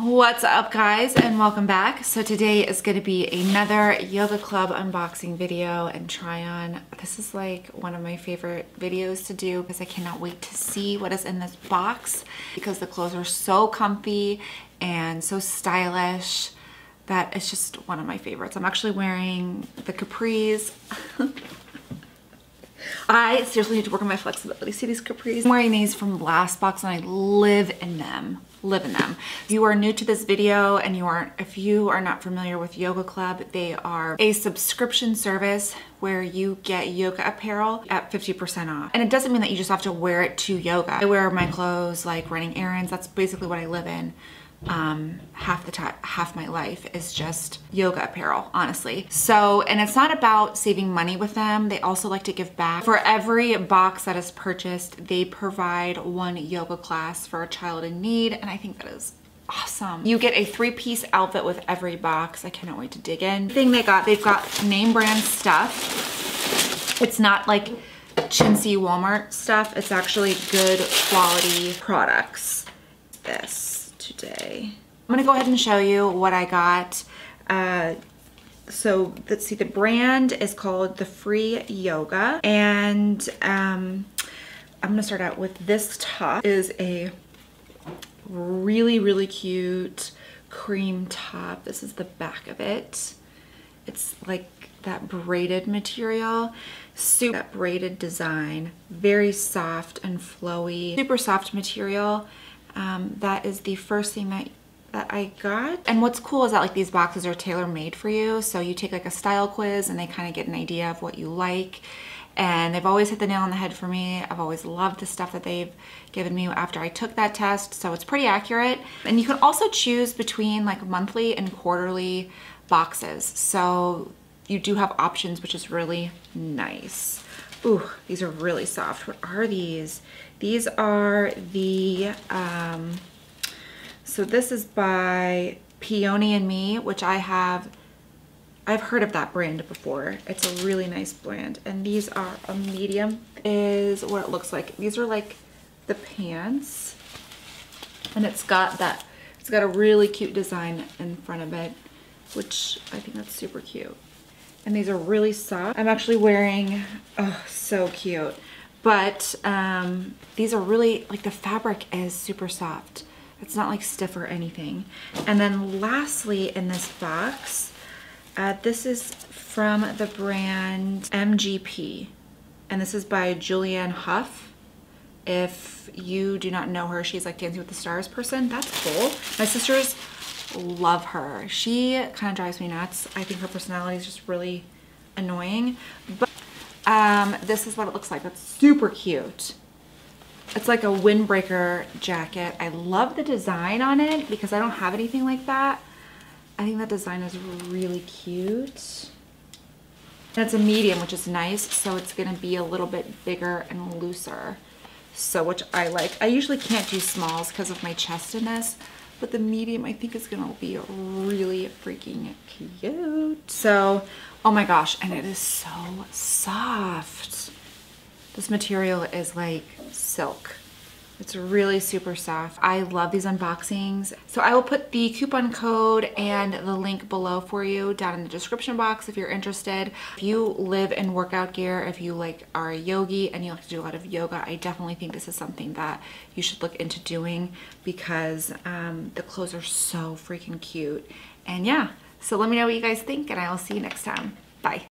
What's up guys, and welcome back. So today is going to be another yoga club unboxing video and try on. This is like one of my favorite videos to do because I cannot wait to see what is in this box because the clothes are so comfy and so stylish that it's just one of my favorites. I'm actually wearing the capris. I seriously need to work on my flexibility. See these capris? I'm wearing these from last box and I live in them. If you are new to this video and if you are not familiar with Yoga Club, they are a subscription service where you get yoga apparel at 50% off. And it doesn't mean that you just have to wear it to yoga. I wear my clothes like running errands. That's basically what I live in. Half my life is just yoga apparel, honestly. So, and it's not about saving money with them. They also like to give back. For every box that is purchased, they provide one yoga class for a child in need, and I think that is awesome. You get a 3-piece outfit with every box. I cannot wait to dig in. They've got name brand stuff. It's not like chintzy Walmart stuff. It's actually good quality products. This today. I'm gonna go ahead and show you what I got. So let's see, the brand is called the Free Yoga, and I'm gonna start out with this top. It is a really cute cream top. This is the back of it. It's like that braided material, super braided design, very soft and flowy, super soft material. That is the first thing that I got. And what's cool is that like these boxes are tailor-made for you. So you take like a style quiz and they kind of get an idea of what you like. And they've always hit the nail on the head for me. I've always loved the stuff that they've given me after I took that test. So it's pretty accurate. And you can also choose between like monthly and quarterly boxes. So you do have options, which is really nice. Ooh, these are really soft. What are these? These are the, so this is by Peony and Me, which I've heard of that brand before. It's a really nice brand. And these are a medium is what it looks like. These are like the pants. And it's got a really cute design in front of it, which I think that's super cute. And these are really soft. I'm actually wearing, oh, so cute. But these are really, like the fabric is super soft. It's not like stiff or anything. And then lastly in this box, this is from the brand MGP. And this is by Julianne Hough. If you do not know her, she's like Dancing with the Stars person. That's cool. My sisters love her. She kind of drives me nuts. I think her personality is just really annoying. But this is what it looks like. It's super cute. It's like a windbreaker jacket. I love the design on it because I don't have anything like that. I think that design is really cute. And it's a medium, which is nice. So it's gonna be a little bit bigger and looser. So, which I like. I usually can't do smalls because of my chest in this, but the medium I think is gonna be really freaking cute. So, oh my gosh, and it is so soft. This material is like silk. It's really super soft. I love these unboxings. So I will put the coupon code and the link below for you down in the description box if you're interested. If you live in workout gear, if you like are a yogi and you like to do a lot of yoga, I definitely think this is something that you should look into doing because the clothes are so freaking cute. And yeah, so let me know what you guys think and I will see you next time. Bye.